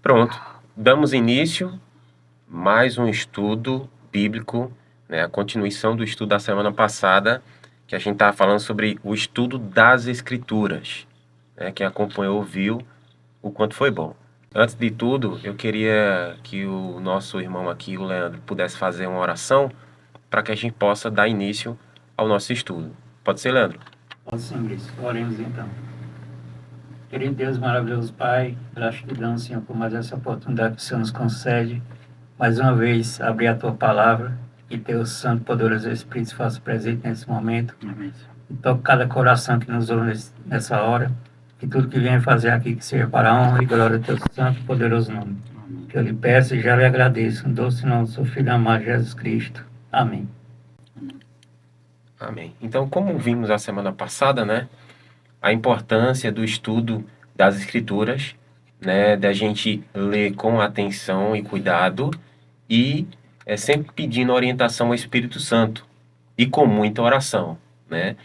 Pronto, damos início mais um estudo bíblico, né? A continuação do estudo da semana passada, que a gente estava falando sobre o estudo das Escrituras, né? Quem acompanhou viu o quanto foi bom. Antes de tudo, eu queria que o nosso irmão aqui, o Leandro, pudesse fazer uma oração para que a gente possa dar início ao nosso estudo. Pode ser, Leandro? Pode sim, Luiz. Oremos então. Querido Deus, maravilhoso Pai, gratidão, Senhor, por mais essa oportunidade que o Senhor nos concede. Mais uma vez, abrir a Tua Palavra e Teu Santo, Poderoso Espírito se faça presente nesse momento. Amém. E toque cada coração que nos ouve nessa hora. Que tudo que venha fazer aqui que seja para a honra e glória do Teu Santo, Poderoso nome. Amém. Que eu lhe peço e já lhe agradeço. No doce nome do Seu Filho amado, Jesus Cristo. Amém. Amém. Então, como vimos a semana passada, né? A importância do estudo das Escrituras, né, da gente ler com atenção e cuidado e sempre pedindo orientação ao Espírito Santo e com muita oração, né?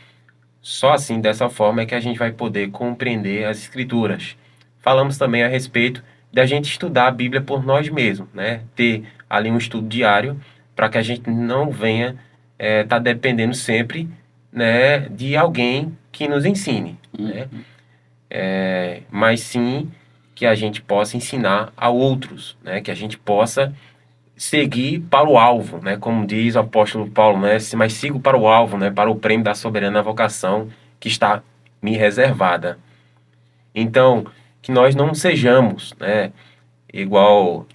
Só assim, dessa forma, é que a gente vai poder compreender as Escrituras. Falamos também a respeito da gente estudar a Bíblia por nós mesmos, né? Ter ali um estudo diário para que a gente não venha estar dependendo sempre, né, de alguém que nos ensine, né? Mas sim que a gente possa ensinar a outros, né? Que a gente possa seguir para o alvo, né? Como diz o apóstolo Paulo, né? Mas sigo para o alvo, né? Para o prêmio da soberana vocação que está me reservada. Então, que nós não sejamos, né? Igual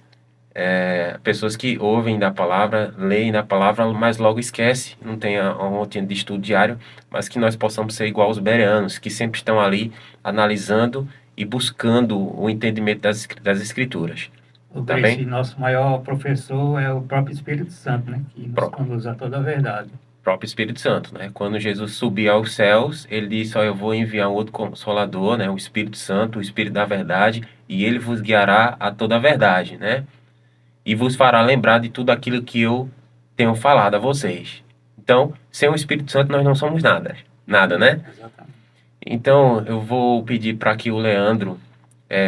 pessoas que ouvem da palavra, leem da palavra, mas logo esquece, não tem uma rotina de estudo diário, mas que nós possamos ser igual aos bereanos, que sempre estão ali analisando e buscando o entendimento das escrituras. O Tá Grace, bem? nosso maior professor é o próprio Espírito Santo, né? Que nos conduz a toda a verdade. Próprio Espírito Santo, né? Quando Jesus subia aos céus, ele disse: "Ó, eu vou enviar um outro Consolador, né? O Espírito Santo, o Espírito da verdade, e ele vos guiará a toda a verdade, né? E vos fará lembrar de tudo aquilo que eu tenho falado a vocês." Então, sem o Espírito Santo nós não somos nada, nada, né? Exatamente. Então, eu vou pedir para que o Leandro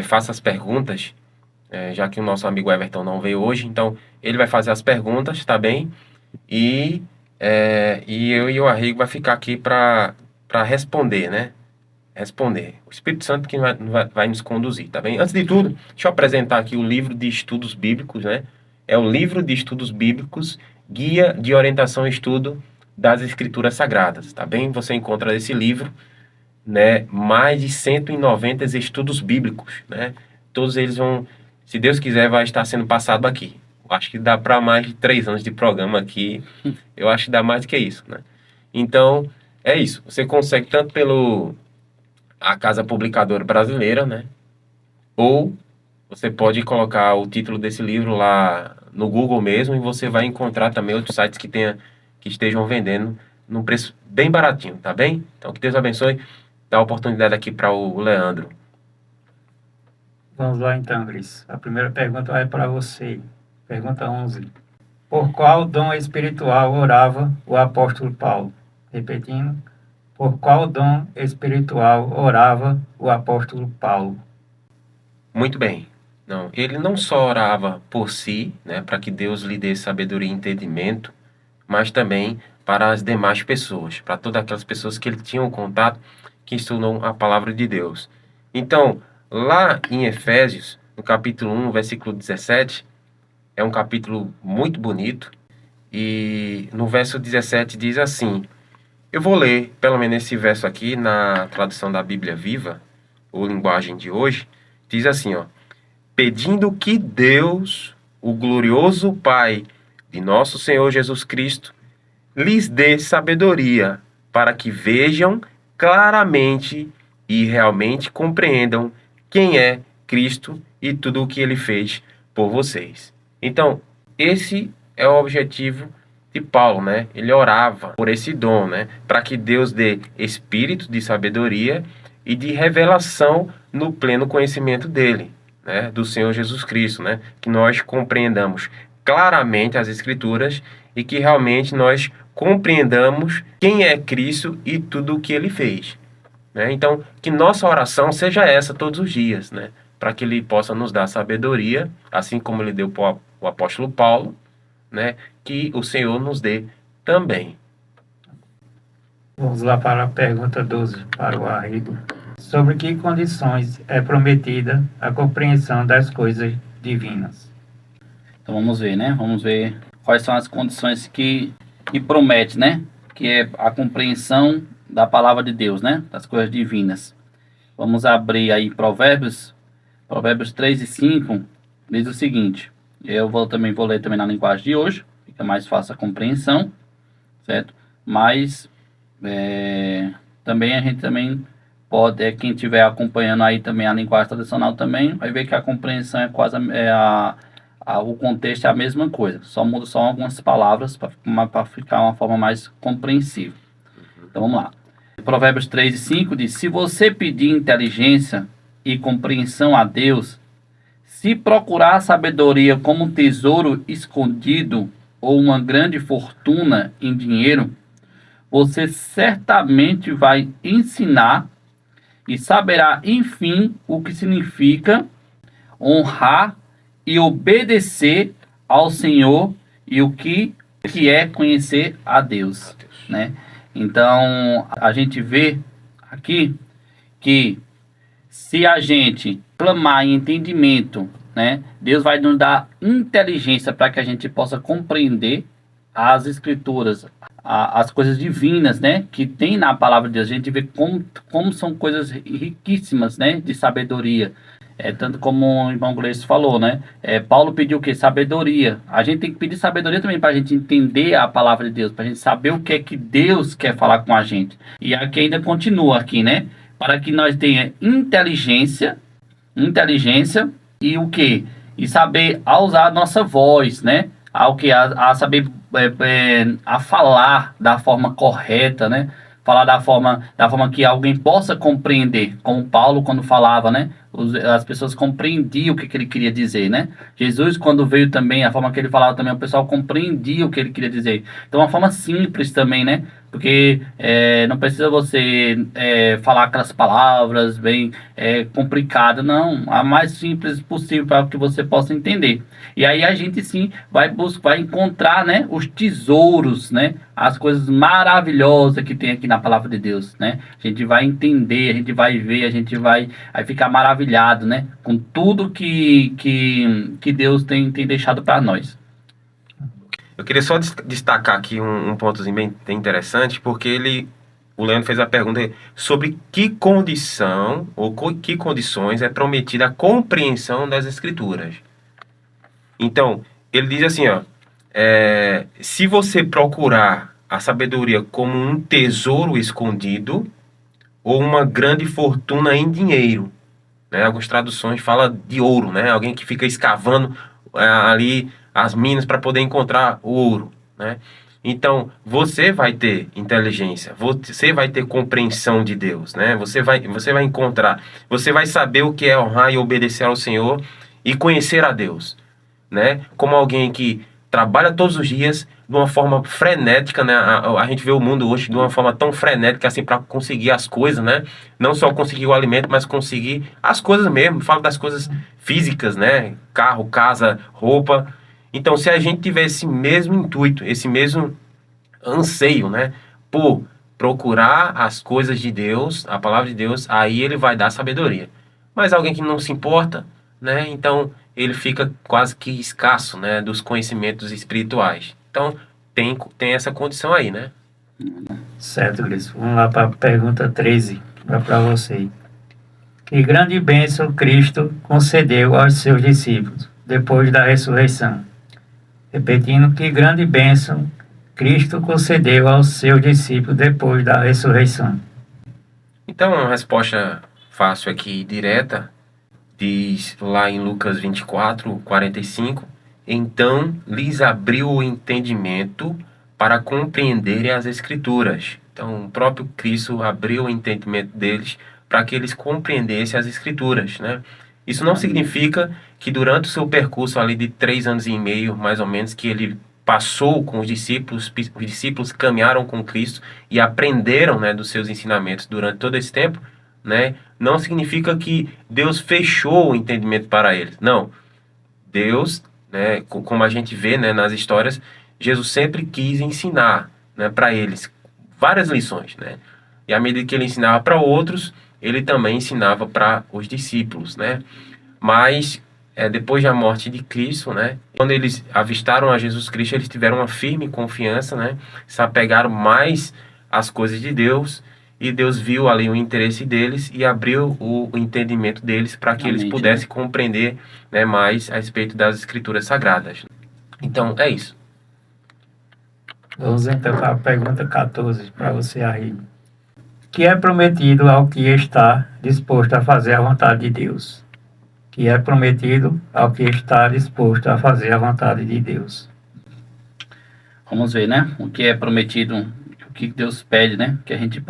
faça as perguntas, já que o nosso amigo Everton não veio hoje. Então, ele vai fazer as perguntas, tá bem? E eu e o Arrigo vai ficar aqui para responder, né? Responder. O Espírito Santo que vai nos conduzir, tá bem? Antes de tudo, deixa eu apresentar aqui o livro de estudos bíblicos, né? É o livro de estudos bíblicos, Guia de Orientação e Estudo das Escrituras Sagradas, tá bem? Você encontra nesse livro, né, mais de 190 estudos bíblicos, né? Todos eles vão, se Deus quiser, vai estar sendo passado aqui. Acho que dá para mais de 3 anos de programa aqui. Eu acho que dá mais do que isso, né? Então, é isso. Você consegue tanto pelo a Casa Publicadora Brasileira, né? Ou você pode colocar o título desse livro lá no Google mesmo e você vai encontrar também outros sites que estejam vendendo num preço bem baratinho, tá bem? Então, que Deus abençoe. Dá a oportunidade aqui para o Leandro. Vamos lá então, Grace. A primeira pergunta vai para você. Pergunta 11. Por qual dom espiritual orava o apóstolo Paulo? Repetindo. Por qual dom espiritual orava o apóstolo Paulo? Muito bem. Não, ele não só orava por si, né, para que Deus lhe dê sabedoria e entendimento, mas também para as demais pessoas, para todas aquelas pessoas que ele tinha um contato, que estudam a palavra de Deus. Então, lá em Efésios, no capítulo 1, versículo 17, é um capítulo muito bonito, e no verso 17 diz assim: eu vou ler, pelo menos esse verso aqui, na tradução da Bíblia Viva, ou linguagem de hoje, diz assim, ó: pedindo que Deus, o glorioso Pai de nosso Senhor Jesus Cristo, lhes dê sabedoria para que vejam claramente e realmente compreendam quem é Cristo e tudo o que ele fez por vocês. Então, esse é o objetivo de Paulo, né? Ele orava por esse dom, né? Para que Deus dê espírito de sabedoria e de revelação no pleno conhecimento dele, né? Do Senhor Jesus Cristo, né? Que nós compreendamos claramente as Escrituras e que realmente nós compreendamos quem é Cristo e tudo o que ele fez, né? Então, que nossa oração seja essa todos os dias, né? para que Ele possa nos dar sabedoria, assim como Ele deu para o apóstolo Paulo, né? Que o Senhor nos dê também. Vamos lá para a pergunta 12, para o Arrigo. Sobre que condições é prometida a compreensão das coisas divinas? Então vamos ver, né? Vamos ver quais são as condições que promete, né? Que é a compreensão da palavra de Deus, né? Das coisas divinas. Vamos abrir aí Provérbios 3 e 5, diz o seguinte. Também vou ler também na linguagem de hoje, fica mais fácil a compreensão, certo? Mas também a gente também pode, quem estiver acompanhando aí também a linguagem tradicional também, vai ver que a compreensão é quase o contexto é a mesma coisa, só muda só algumas palavras para ficar uma forma mais compreensível. Então vamos lá. Provérbios 3 e 5 diz: se você pedir inteligência e compreensão a Deus, se procurar sabedoria como um tesouro escondido ou uma grande fortuna em dinheiro, você certamente vai ensinar e saberá, enfim, o que significa honrar e obedecer ao Senhor e o que é conhecer a Deus, né? Então, a gente vê aqui que se a gente clamar em entendimento, né, Deus vai nos dar inteligência para que a gente possa compreender as escrituras, as coisas divinas, né, que tem na palavra de Deus. A gente vê como são coisas riquíssimas, né, de sabedoria. Tanto como o irmão Gleice falou, né? Paulo pediu o quê? Sabedoria. A gente tem que pedir sabedoria também para a gente entender a palavra de Deus, para a gente saber o que é que Deus quer falar com a gente. E aqui ainda continua aqui, né? Para que nós tenha inteligência e o quê? E saber a usar a nossa voz, né? A saber a falar da forma correta, né? Falar da forma que alguém possa compreender, como Paulo quando falava, né? As pessoas compreendiam o que ele queria dizer, né? Jesus, quando veio também, a forma que ele falava também, o pessoal compreendia o que ele queria dizer. Então, uma forma simples também, né? Porque não precisa você falar aquelas palavras bem complicadas, não. A mais simples possível para que você possa entender. E aí a gente sim vai encontrar, né, os tesouros, né? As coisas maravilhosas que tem aqui na palavra de Deus, né? A gente vai entender, a gente vai ver, a gente vai ficar maravilhado, né? Com tudo que Deus tem deixado para nós. Eu queria só destacar aqui um pontozinho bem interessante, porque o Leandro fez a pergunta sobre que condição ou que condições é prometida a compreensão das Escrituras. Então, ele diz assim, ó, se você procurar a sabedoria como um tesouro escondido ou uma grande fortuna em dinheiro, né? Algumas traduções falam de ouro, né? Alguém que fica escavando ali as minas para poder encontrar o ouro, né? Então, você vai ter inteligência, você vai ter compreensão de Deus, né? Você vai encontrar, você vai saber o que é honrar e obedecer ao Senhor e conhecer a Deus, né? Como alguém que trabalha todos os dias de uma forma frenética, né? A gente vê o mundo hoje de uma forma tão frenética assim para conseguir as coisas, né? Não só conseguir o alimento, mas conseguir as coisas mesmo. Falo das coisas físicas, né? Carro, casa, roupa. Então, se a gente tiver esse mesmo intuito, esse mesmo anseio, né? Por procurar as coisas de Deus, a palavra de Deus, aí ele vai dar sabedoria. Mas alguém que não se importa, né? Então ele fica quase que escasso, né, dos conhecimentos espirituais. Então tem essa condição aí, né? Certo, Gleice. Vamos lá para a pergunta 13, para você. Que grande bênção Cristo concedeu aos seus discípulos depois da ressurreição? Repetindo, que grande bênção Cristo concedeu aos seus discípulos depois da ressurreição? Então, uma resposta fácil aqui, direta, diz lá em Lucas 24:45, então lhes abriu o entendimento para compreenderem as Escrituras. Então, o próprio Cristo abriu o entendimento deles para que eles compreendessem as Escrituras, né? Isso não significa que durante o seu percurso ali de 3 anos e meio, mais ou menos, que ele passou com os discípulos caminharam com Cristo e aprenderam, né, dos seus ensinamentos durante todo esse tempo, né, não significa que Deus fechou o entendimento para eles. Não. Deus, né, como a gente vê, né, nas histórias, Jesus sempre quis ensinar, né, para eles várias lições, né? E à medida que ele ensinava para outros, ele também ensinava para os discípulos, né? Mas depois da morte de Cristo, né, quando eles avistaram a Jesus Cristo, eles tiveram uma firme confiança, né, se apegaram mais às coisas de Deus, e Deus viu ali o interesse deles e abriu o entendimento deles para que eles Realmente, pudessem compreender, né, mais a respeito das Escrituras Sagradas. Então, é isso. Vamos então para a pergunta 14, para você, Arrigo. Que é prometido ao que está disposto a fazer a vontade de Deus. Que é prometido ao que está disposto a fazer a vontade de Deus. Vamos ver, né? O que é prometido, o que Deus pede, né? Que a gente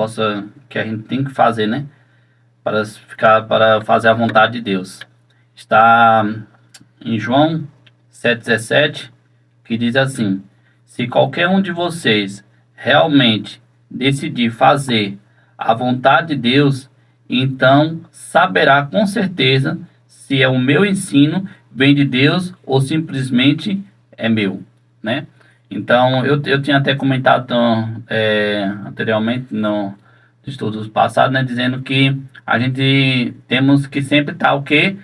tem que fazer, né? Para fazer a vontade de Deus. Está em João 7,17, que diz assim: se qualquer um de vocês realmente decidir fazer a vontade de Deus, então saberá com certeza se é o meu ensino vem de Deus ou simplesmente é meu, né? Então, eu tinha até comentado anteriormente no estudos passados, né, dizendo que a gente temos que sempre estar o quê?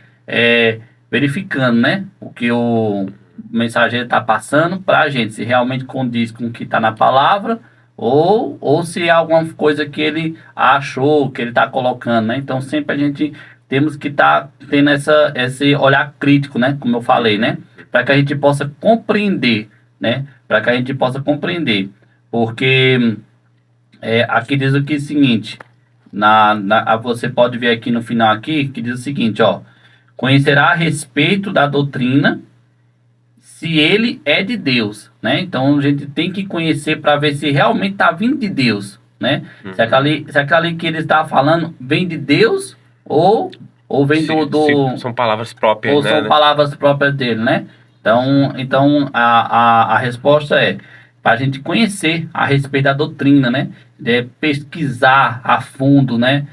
Verificando, né, o que o mensageiro está passando para a gente, se realmente condiz com o que está na palavra ou se é alguma coisa que ele achou, que ele está colocando, né? Então, sempre a gente temos que estar tendo esse olhar crítico, né, como eu falei, né, para que a gente possa compreender, né, para que a gente possa compreender, porque aqui diz o que é o seguinte, você pode ver aqui no final aqui, que diz o seguinte, ó: conhecerá a respeito da doutrina se ele é de Deus, né? Então a gente tem que conhecer para ver se realmente está vindo de Deus, né? Se aquela que ele está falando vem de Deus ou vem Se são palavras próprias, ou são né? palavras próprias dele, né? Então a resposta é para a gente conhecer a respeito da doutrina, né? Pesquisar a fundo, né?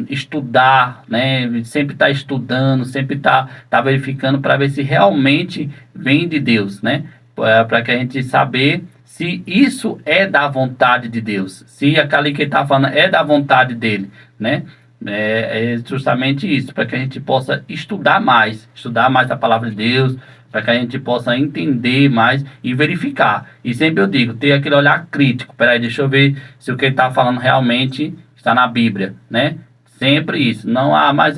Estudar, né? Sempre estar estudando, sempre tá verificando para ver se realmente vem de Deus, né? Para que a gente saber se isso é da vontade de Deus, se aquele que está falando é da vontade dele, né? É justamente isso, para que a gente possa estudar mais a palavra de Deus, para que a gente possa entender mais e verificar. E sempre eu digo, ter aquele olhar crítico. Peraí, deixa eu ver se o que ele está falando realmente está na Bíblia, né? Sempre isso. Não, mas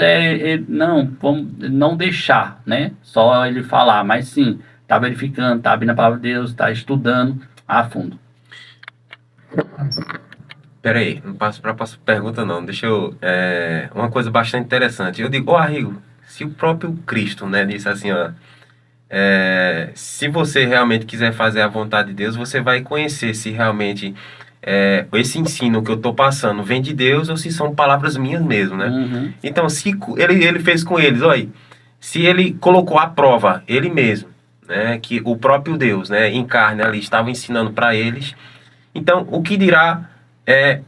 não, vamos não deixar, né? Só ele falar, mas sim, tá verificando, tá abrindo a palavra de Deus, tá estudando a fundo. Pera aí, não passo para a próxima pergunta não. Deixa eu... uma coisa bastante interessante. Eu digo, Arrigo, se o próprio Cristo, né, disse assim, ó, se você realmente quiser fazer a vontade de Deus, você vai conhecer se realmente esse ensino que eu estou passando vem de Deus ou se são palavras minhas mesmo, né? Uhum. Então, se ele fez com eles, olha, se ele colocou à prova ele mesmo, né, que o próprio Deus, né, em carne ali estava ensinando para eles, então o que dirá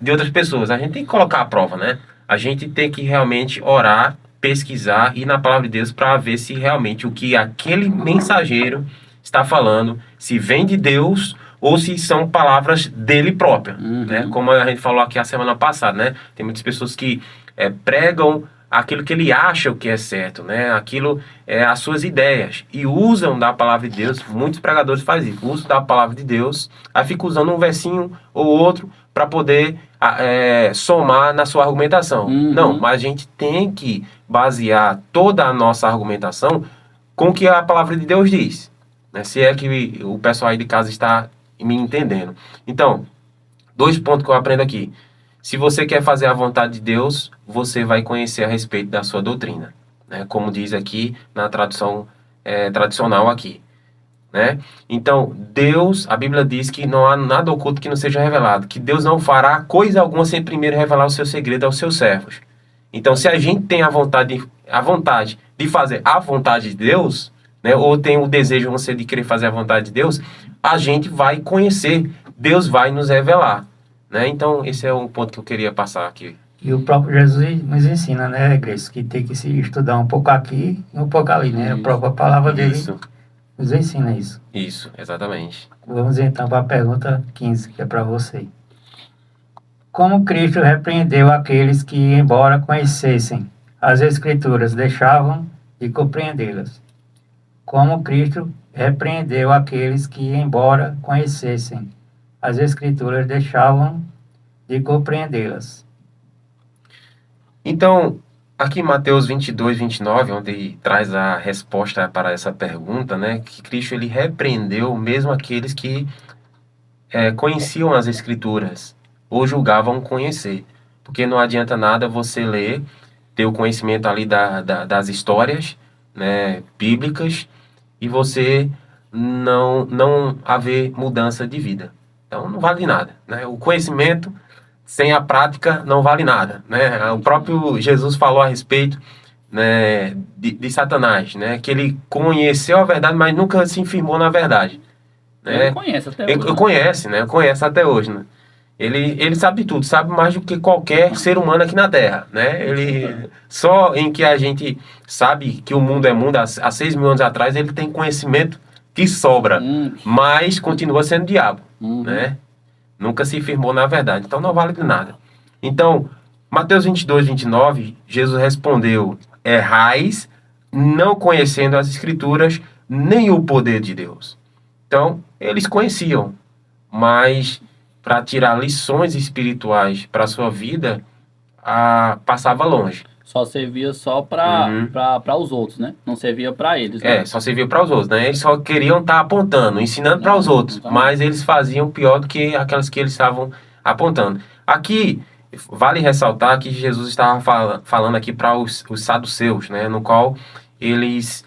de outras pessoas? A gente tem que colocar à prova, né? A gente tem que realmente orar, pesquisar e ir na palavra de Deus para ver se realmente o que aquele mensageiro está falando, se vem de Deus ou se são palavras dele próprio, né? Como a gente falou aqui a semana passada, né? Tem muitas pessoas que pregam aquilo que ele acha que é certo, né? Aquilo as suas ideias e usam da palavra de Deus. Muitos pregadores fazem isso, usam da palavra de Deus, aí fica usando um versinho ou outro para poder somar na sua argumentação. Não, mas a gente tem que basear toda a nossa argumentação com o que a palavra de Deus diz, né? Se é que o pessoal aí de casa está me entendendo. Então, 2 pontos que eu aprendo aqui. Se você quer fazer a vontade de Deus, você vai conhecer a respeito da sua doutrina, né? Como diz aqui na tradução tradicional aqui, né? Então, Deus, a Bíblia diz que não há nada oculto que não seja revelado, que Deus não fará coisa alguma sem primeiro revelar o seu segredo aos seus servos. Então, se a gente tem a vontade de fazer a vontade de Deus, né, ou tem o desejo de querer fazer a vontade de Deus, a gente vai conhecer, Deus vai nos revelar, né? Então, esse é um ponto que eu queria passar aqui. E o próprio Jesus nos ensina, né, Grace, que tem que se estudar um pouco aqui e um pouco ali, né? A Isso. própria palavra dele Isso, nos ensina isso. exatamente. Vamos então para a pergunta 15, que é para você. Como Cristo repreendeu aqueles que, embora conhecessem as Escrituras, deixavam de compreendê-las? Como Cristo repreendeu aqueles que, embora conhecessem as Escrituras, deixavam de compreendê-las? Então, aqui em Mateus 22, 29, onde traz a resposta para essa pergunta, né? Que Cristo, ele repreendeu mesmo aqueles que conheciam as Escrituras ou julgavam conhecer. Porque não adianta nada você ler, ter o conhecimento ali das histórias, né, bíblicas, e você não haver mudança de vida. Então não vale nada, né? O conhecimento sem a prática não vale nada, né? O próprio Jesus falou a respeito, né, de Satanás, né? Que ele conheceu a verdade, mas nunca se firmou na verdade, Ele né? conhece até Ele hoje, né? conhece, né? Conhece até hoje, né? Ele sabe de tudo, sabe mais do que qualquer ser humano aqui na Terra, né? Ele só em que a gente sabe que o mundo é mundo há 6 mil anos atrás, ele tem conhecimento que sobra, mas continua sendo diabo, né? Nunca se firmou na verdade, então não vale de nada. Então, Mateus 22, 29, Jesus respondeu: errais, não conhecendo as Escrituras, nem o poder de Deus. Então, eles conheciam, mas para tirar lições espirituais para a sua vida, passava longe. Só servia só para os outros, né? Não servia para eles, né? Só servia para os outros, né? Eles só queriam estar apontando, ensinando para os outros, mas eles faziam pior do que aquelas que eles estavam apontando. Aqui, vale ressaltar que Jesus estava falando aqui para os saduceus, né? No qual eles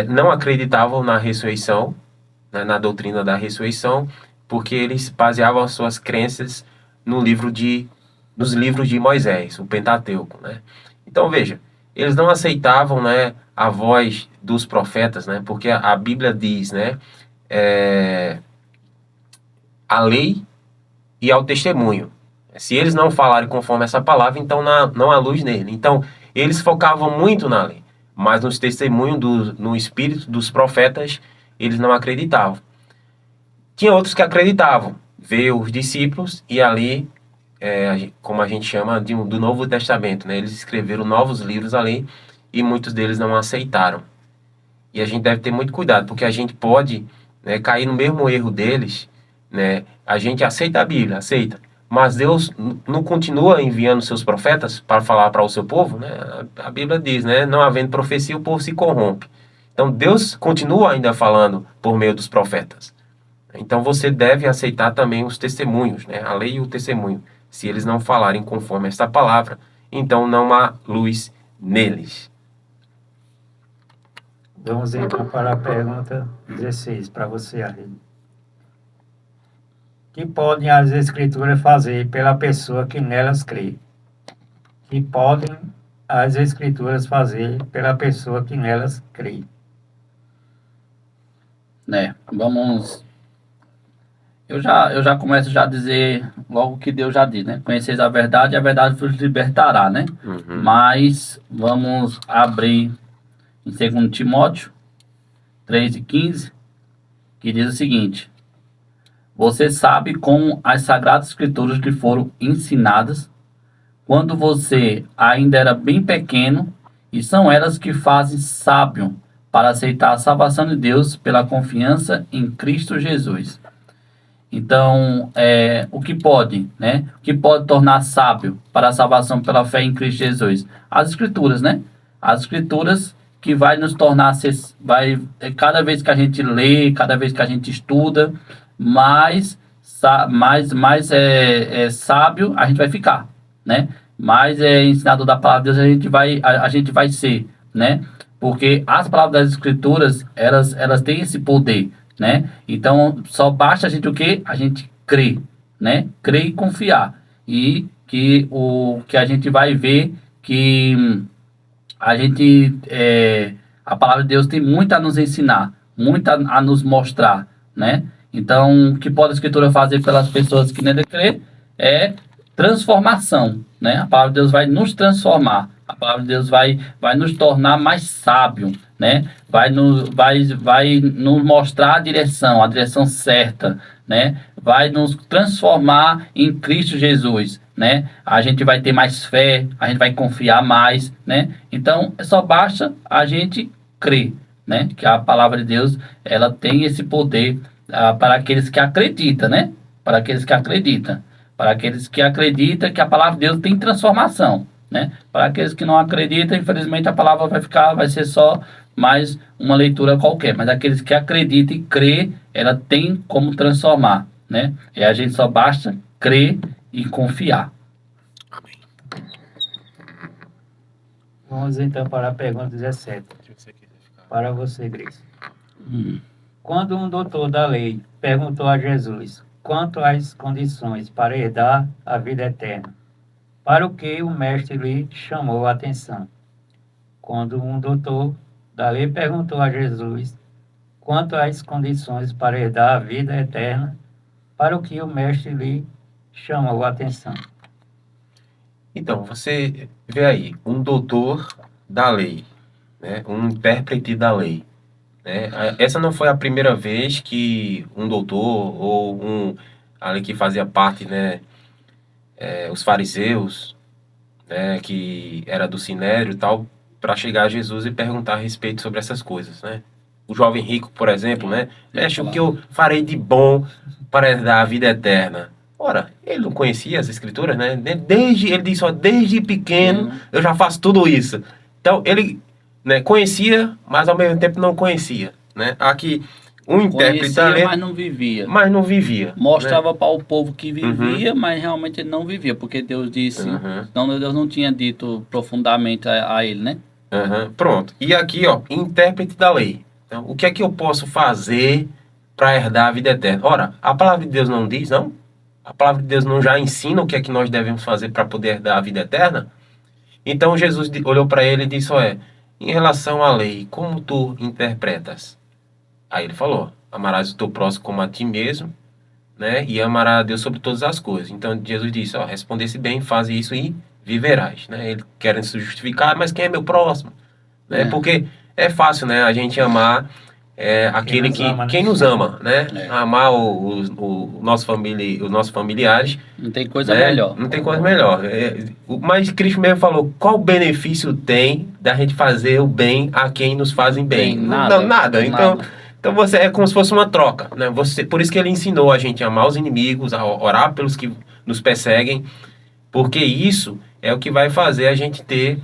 não acreditavam na ressurreição, né? Na doutrina da ressurreição, porque eles baseavam as suas crenças nos livros de Moisés, o Pentateuco, né? Então, veja, eles não aceitavam, né, a voz dos profetas, né, porque a Bíblia diz, né, a lei e ao testemunho. Se eles não falarem conforme essa palavra, então não há luz nele. Então, eles focavam muito na lei, mas nos testemunhos, no espírito dos profetas, eles não acreditavam. Tinha outros que acreditavam, veio os discípulos e ali, como a gente chama, do Novo Testamento, né? Eles escreveram novos livros ali e muitos deles não aceitaram. E a gente deve ter muito cuidado, porque a gente pode, né, cair no mesmo erro deles, né? A gente aceita a Bíblia, aceita, mas Deus não continua enviando seus profetas para falar para o seu povo, né? A Bíblia diz, né? Não havendo profecia, o povo se corrompe. Então Deus continua ainda falando por meio dos profetas. Então você deve aceitar também os testemunhos, né? A lei e o testemunho. Se eles não falarem conforme esta palavra, então não há luz neles. Vamos então para a pergunta 16, para você, Arlindo. Que podem as Escrituras fazer pela pessoa que nelas crê? Que podem as Escrituras fazer pela pessoa que nelas crê? Vamos... Eu já começo já a dizer logo o que Deus já diz, né? Conheceis a verdade vos libertará, né? Uhum. Mas vamos abrir em 2 Timóteo 3:15, que diz o seguinte: você sabe como as Sagradas Escrituras lhe foram ensinadas quando você ainda era bem pequeno, e são elas que fazem sábio para aceitar a salvação de Deus pela confiança em Cristo Jesus. Então, o que pode, né? O que pode tornar sábio para a salvação pela fé em Cristo Jesus? As Escrituras, né? As Escrituras que vai nos tornar, cada vez que a gente lê, cada vez que a gente estuda, mais sábio a gente vai ficar, né? Mais ensinador da palavra de Deus a gente vai ser, né? Porque as palavras das Escrituras, elas têm esse poder, né? Então, só basta a gente o quê? A gente crer, né? Crer e confiar. E que a gente vai ver que a palavra de Deus tem muito a nos ensinar, muito a nos mostrar, né? Então, o que pode a Escritura fazer pelas pessoas que nele crê é transformação, né? A palavra de Deus vai nos transformar. A palavra de Deus vai nos tornar mais sábio, né? Vai nos mostrar a direção certa, né? Vai nos transformar em Cristo Jesus, né? A gente vai ter mais fé, a gente vai confiar mais, né? Então, só basta a gente crer, né? Que a palavra de Deus, ela tem esse poder para aqueles que acreditam, né? Para aqueles que acreditam. Para aqueles que acreditam que a palavra de Deus tem transformação, né? Para aqueles que não acreditam, infelizmente a palavra vai ser só mais uma leitura qualquer. Mas aqueles que acreditam e crê, ela tem como transformar, né? E a gente só basta crer e confiar. Vamos então para a pergunta 17. Para você, Grace. Quando um doutor da lei perguntou a Jesus quanto às condições para herdar a vida eterna, para o que o mestre lhe chamou a atenção. Quando um doutor da lei perguntou a Jesus quanto às condições para herdar a vida eterna, para o que o mestre lhe chamou a atenção. Então, você vê aí, um doutor da lei, né? Um intérprete da lei. Né? Essa não foi a primeira vez que um doutor ou um ali que fazia parte, né, os fariseus, né, que era do Sinédrio e tal, para chegar a Jesus e perguntar a respeito sobre essas coisas, né? O jovem rico, por exemplo, né? Mestre, o que eu farei de bom para herdar a vida eterna? Ora, ele não conhecia as escrituras, né? Ele disse, ó, desde pequeno eu já faço tudo isso. Então, ele, né, conhecia, mas ao mesmo tempo não conhecia, né? Aqui, um intérprete da lei, mas não vivia. mas não vivia. Mostrava, né? para o povo que vivia, mas realmente ele não vivia, porque Deus disse, senão Deus não tinha dito profundamente a ele, né? Pronto. E aqui, ó, intérprete da lei. Então, o que é que eu posso fazer para herdar a vida eterna? Ora, a palavra de Deus não diz, não? A palavra de Deus não já ensina o que é que nós devemos fazer para poder herdar a vida eterna? Então Jesus olhou para ele e disse, em relação à lei, como tu interpretas? Aí ele falou, amarás o teu próximo como a ti mesmo, né? E amarás a Deus sobre todas as coisas. Então Jesus disse, respondesse bem, faz isso e viverás, né? Ele querendo se justificar, mas quem é meu próximo? Né? Porque é fácil, né? A gente amar aquele quem nos ama, né? Amar os nossos familiares. Não tem coisa né? melhor. Não tem coisa melhor. Mas Cristo mesmo falou, qual benefício tem da gente fazer o bem a quem nos fazem bem? Nada. Nada. Então você é como se fosse uma troca, né? Por isso que ele ensinou a gente a amar os inimigos, a orar pelos que nos perseguem, porque isso é o que vai fazer a gente ter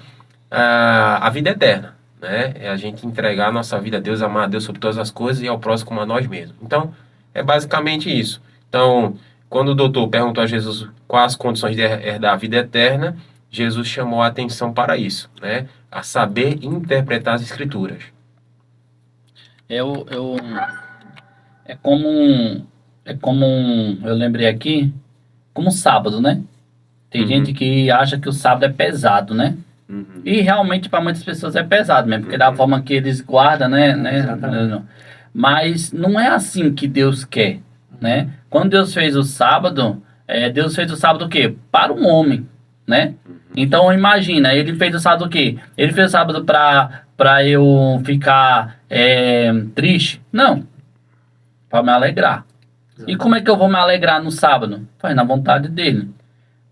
a vida eterna, né? É a gente entregar a nossa vida a Deus, amar a Deus sobre todas as coisas e ao próximo como a nós mesmos. Então, é basicamente isso. Então, quando o doutor perguntou a Jesus quais as condições de herdar a vida eterna, Jesus chamou a atenção para isso, né? A saber interpretar as escrituras. É como eu lembrei aqui, como sábado, né? Tem gente que acha que o sábado é pesado, né? E realmente para muitas pessoas é pesado mesmo, porque da forma que eles guardam, né? Mas não é assim que Deus quer, né? Quando Deus fez o sábado, Deus fez o sábado o quê? Para o homem, né? Então imagina, ele fez o sábado o quê? Ele fez o sábado para eu ficar triste? Não, para me alegrar. E como é que eu vou me alegrar no sábado? Faz na vontade dele.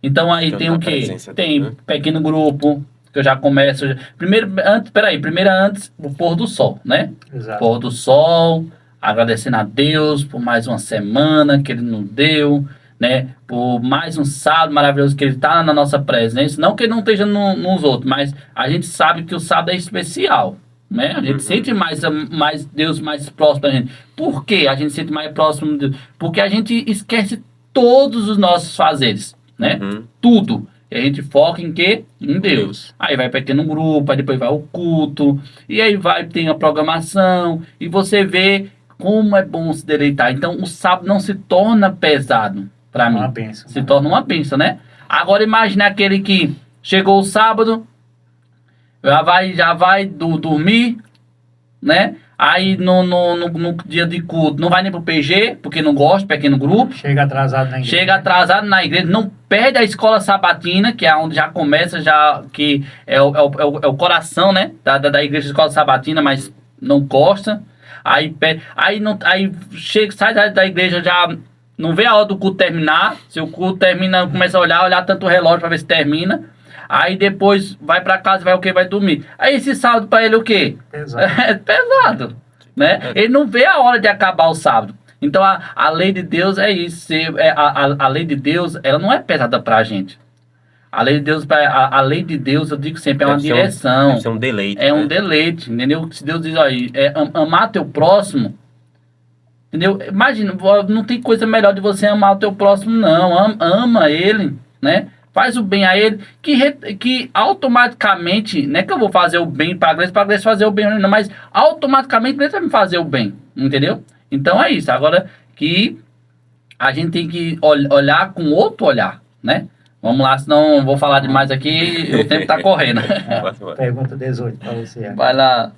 Então aí tem o quê? Tem pequeno grupo, que eu já começo. Primeiro antes o pôr do sol, né? Exato. Pôr do sol, agradecendo a Deus por mais uma semana que Ele nos deu, né? Por mais um sábado maravilhoso que Ele está na nossa presença. Não que Ele não esteja nos outros, mas a gente sabe que o sábado é especial, né? A gente sente mais Deus mais próximo da gente. Por que a gente sente mais próximo de Deus? Porque a gente esquece todos os nossos fazeres, né? Tudo. E a gente foca em quê? Em Deus. Aí vai pequeno grupo, aí depois vai o culto, e aí tem a programação, e você vê como é bom se deleitar. Então o sábado não se torna pesado para mim. Uma bênção. Se torna uma bênção, né? Agora imagine aquele que chegou o sábado, já vai dormir, né? Aí no dia de culto não vai nem pro PG, porque não gosta, pequeno grupo. Chega atrasado na igreja. Chega atrasado na igreja, não perde a escola sabatina, que é onde já começa, já que é o coração, né? Da igreja escola sabatina, mas não gosta. Aí chega, sai da igreja, já não vê a hora do culto terminar. Se o culto termina, começa a olhar tanto o relógio para ver se termina. Aí depois vai para casa, vai o quê? Vai dormir. Aí esse sábado para ele o quê? Pesado. É pesado, né? Ele não vê a hora de acabar o sábado. Então a lei de Deus é isso. A lei de Deus, ela não é pesada pra gente. A lei de Deus, a lei de Deus, eu digo sempre, é uma direção. Deve ser um deleite. É um né? deleite, entendeu? Se Deus diz aí, amar teu próximo, entendeu? Imagina, não tem coisa melhor de você amar o teu próximo, não. Ama ele, né? Faz o bem a ele, que automaticamente, não é que eu vou fazer o bem para a Gleice fazer o bem, não, mas automaticamente Gleice vai me fazer o bem, entendeu? Então é isso. Agora que a gente tem que olhar com outro olhar, né? Vamos lá, senão eu vou falar demais aqui e o tempo tá correndo. Pergunta 18 para você. Vai lá.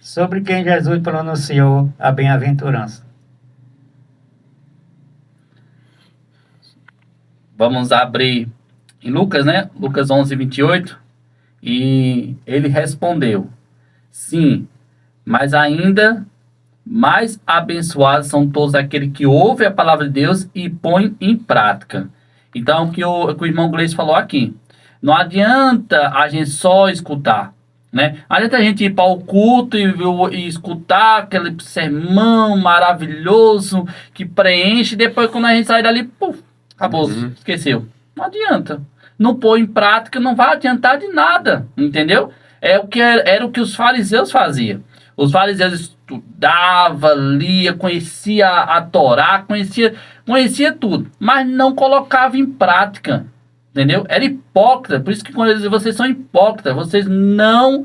Sobre quem Jesus pronunciou a bem-aventurança. Vamos abrir em Lucas, né? Lucas 11:28. E ele respondeu: sim, mas ainda mais abençoados são todos aqueles que ouvem a palavra de Deus e põem em prática. Então, o que o irmão Gleice falou aqui. Não adianta a gente só escutar, né? Não adianta a gente ir para o culto e escutar aquele sermão maravilhoso que preenche, e depois quando a gente sair dali, puf, acabou, esqueceu. Não adianta. Não pôr em prática, não vai adiantar de nada, entendeu? Era o que os fariseus faziam. Os fariseus estudavam, lia, conhecia a Torá, conhecia tudo, mas não colocava em prática, entendeu? Era hipócrita, por isso que quando eles dizem, vocês são hipócritas, vocês não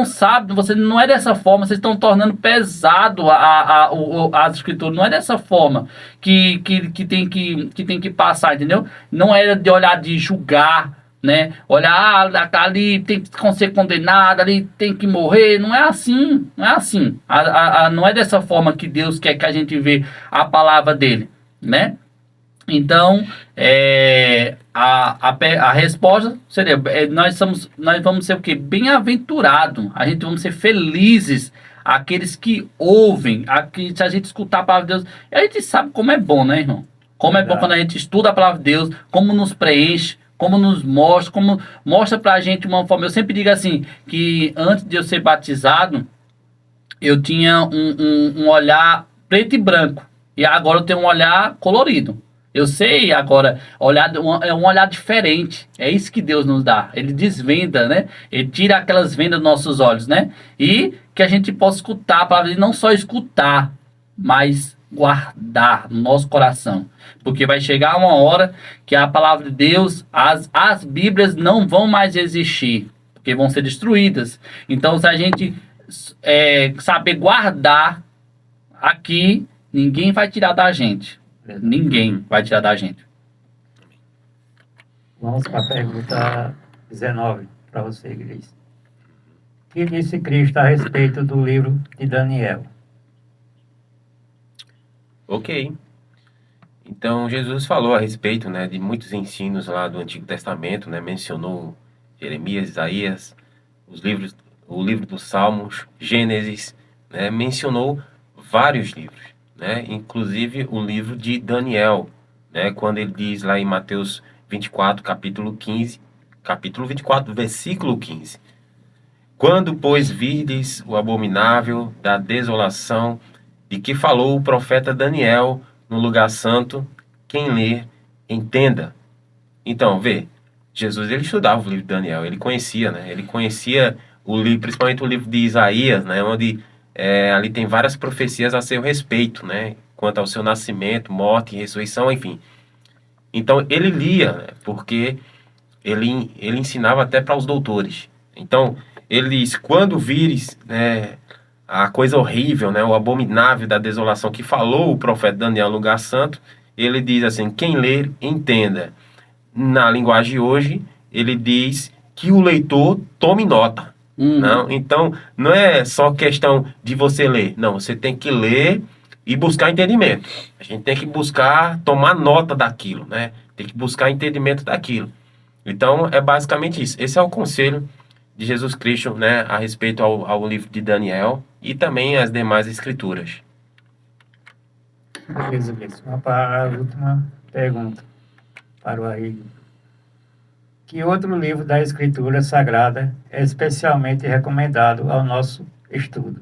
sabem, vocês não é dessa forma, vocês estão tornando pesado as escrituras, não é dessa forma que tem que passar, entendeu? Não era de olhar, de julgar, né? Olha, ali tem que ser condenado, ali tem que morrer. Não é assim, não é assim. Não é dessa forma que Deus quer que a gente vê a palavra dele, né? Então, a resposta seria: nós vamos ser o quê? Bem-aventurado. A gente vamos ser felizes. Aqueles que ouvem, se a gente escutar a palavra de Deus, a gente sabe como é bom, né, irmão? Como é bom quando a gente estuda a palavra de Deus, como nos preenche, como nos mostra, como mostra pra gente uma forma. Eu sempre digo assim, que antes de eu ser batizado, eu tinha um olhar preto e branco. E agora eu tenho um olhar colorido. Eu sei agora, é um olhar diferente. É isso que Deus nos dá. Ele desvenda, né? Ele tira aquelas vendas dos nossos olhos, né? E que a gente possa escutar a palavra dele, não só escutar, mas guardar no nosso coração. Porque vai chegar uma hora que a palavra de Deus, as Bíblias não vão mais existir, porque vão ser destruídas. Então, se a gente saber guardar aqui, ninguém vai tirar da gente. Ninguém vai tirar da gente. Vamos para a pergunta 19 para você, Gleice. O que disse Cristo a respeito do livro de Daniel? Ok. Então, Jesus falou a respeito, né, de muitos ensinos lá do Antigo Testamento, né, mencionou Jeremias, Isaías, o livro dos Salmos, Gênesis, né, mencionou vários livros, né, inclusive o livro de Daniel, né, quando ele diz lá em Mateus 24, capítulo 24, versículo 15. Quando, pois, virdes o abominável da desolação de que falou o profeta Daniel no lugar santo, quem ler, entenda. Então, vê, Jesus, ele estudava o livro de Daniel, ele conhecia, né? Ele conhecia o livro, principalmente o livro de Isaías, né? Onde ali tem várias profecias a seu respeito, né? Quanto ao seu nascimento, morte, ressurreição, enfim. Então, ele lia, né? Porque ele ensinava até para os doutores. Então, ele diz, quando vires, né, a coisa horrível, né, o abominável da desolação que falou o profeta Daniel no lugar santo, ele diz assim, quem ler, entenda. Na linguagem de hoje, ele diz que o leitor tome nota. Não, então não é só questão de você ler. Não, você tem que ler e buscar entendimento. A gente tem que buscar tomar nota daquilo, né? Tem que buscar entendimento daquilo. Então é basicamente isso. Esse é o conselho de Jesus Cristo, né, a respeito ao livro de Daniel e também as demais escrituras. Beleza, beleza. Vamos para a última pergunta para o Arrigo. Que outro livro da Escritura Sagrada é especialmente recomendado ao nosso estudo?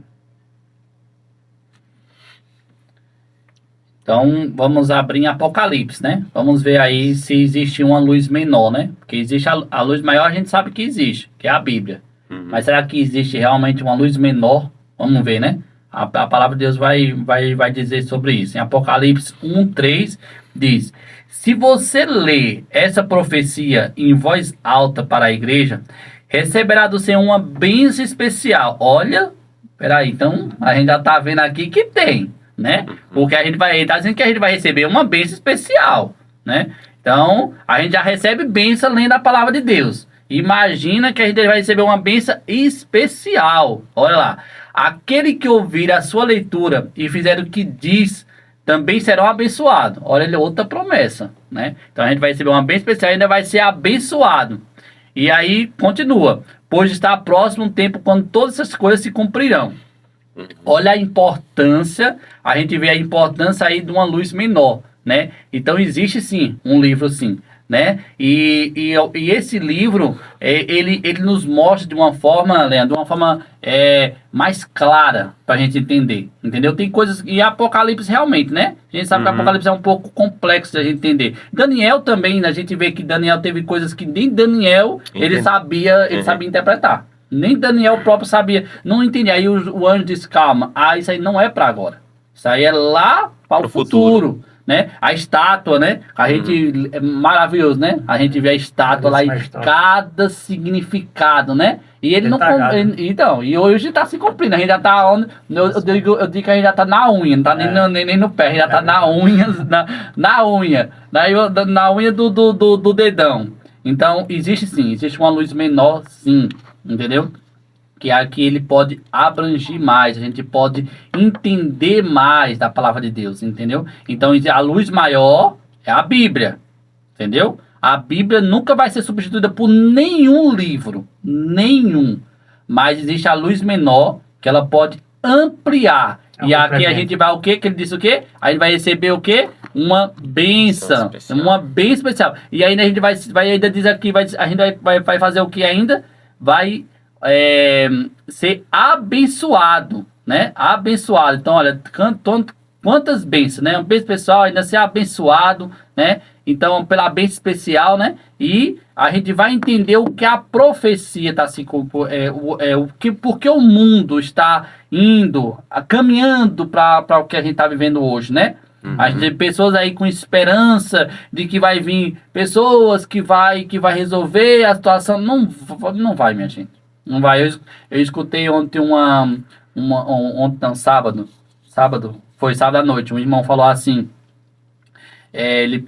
Então, vamos abrir em Apocalipse, né? Vamos ver aí se existe uma luz menor, né? Porque existe a luz maior, a gente sabe que existe, que é a Bíblia. Mas será que existe realmente uma luz menor? Vamos ver, né? A palavra de Deus vai dizer sobre isso. Em Apocalipse 1:3 diz: se você ler essa profecia em voz alta para a igreja, receberá do Senhor uma bênção especial. Olha, peraí, então a gente já está vendo aqui que tem, né? Porque ele está dizendo que a gente vai receber uma bênção especial, né? Então, a gente já recebe bênção lendo a palavra de Deus. Imagina que a gente vai receber uma bênção especial. Olha lá. Aquele que ouvir a sua leitura e fizer o que diz, também serão abençoados. Olha, ele é outra promessa, né? Então a gente vai receber uma bênção especial e ainda vai ser abençoado. E aí, continua. Pois está próximo um tempo quando todas essas coisas se cumprirão. Olha a importância, a gente vê a importância aí de uma luz menor, né? Então existe sim um livro sim, né? E esse livro, ele nos mostra de uma forma, Leandro, de uma forma mais clara para a gente entender, entendeu? Tem coisas, e Apocalipse realmente, né? A gente sabe que Apocalipse é um pouco complexo de a gente entender. Daniel também, a gente vê que Daniel teve coisas que nem Daniel, ele sabia interpretar. Nem Daniel próprio sabia, não entendia. Aí o anjo disse, calma, isso aí não é para agora. Isso aí é lá para o futuro, né? A estátua, né? A gente, é maravilhoso, né? A gente vê a estátua lá e cada significado, né? E ele não... Então, e hoje está se cumprindo. A gente já está onde... Eu digo que a gente já está na unha, não está nem no pé. A gente já está na unha, na unha. Na unha do dedão. Então, existe sim, existe uma luz menor, sim. Entendeu? Que aqui ele pode abranger mais, a gente pode entender mais da palavra de Deus, entendeu? Então a luz maior é a Bíblia, entendeu? A Bíblia nunca vai ser substituída por nenhum livro, nenhum. Mas existe a luz menor que ela pode ampliar. E aqui a gente vai o quê? Que ele disse o quê? A gente vai receber o quê? Uma bênção, uma bênção especial. E ainda a gente vai ainda dizer aqui, a gente vai fazer o que ainda? Vai ser abençoado, né? Abençoado. Então, olha, quantas bênçãos, né? Um bênção pessoal, ainda ser abençoado, né? Então, pela bênção especial, né? E a gente vai entender o que a profecia está se porque o mundo está indo, caminhando para o que a gente está vivendo hoje, né? A gente tem pessoas aí com esperança de que vai vir pessoas que vai resolver a situação. Não vai, minha gente. Não vai. Eu escutei ontem foi sábado à noite, um irmão falou assim, ele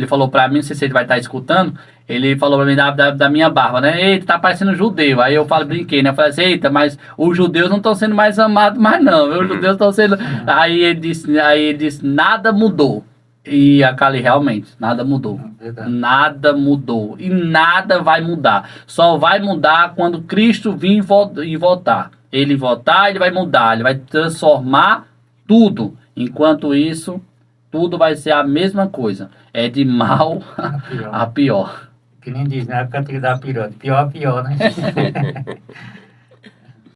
falou pra mim, não sei se ele vai estar escutando, ele falou pra mim da minha barba, né? Eita, tá parecendo judeu. Aí eu brinquei, né? Eu falei assim, eita, mas os judeus não estão sendo mais amados mais não, os judeus estão sendo... Aí ele disse, nada mudou. E aquele realmente, nada mudou. Nada mudou. E nada vai mudar. Só vai mudar quando Cristo vir e voltar. Ele voltar, ele vai mudar. Ele vai transformar tudo. Enquanto isso, tudo vai ser a mesma coisa. É de mal a pior. Que nem diz, na época antiga da pior. Pior, né?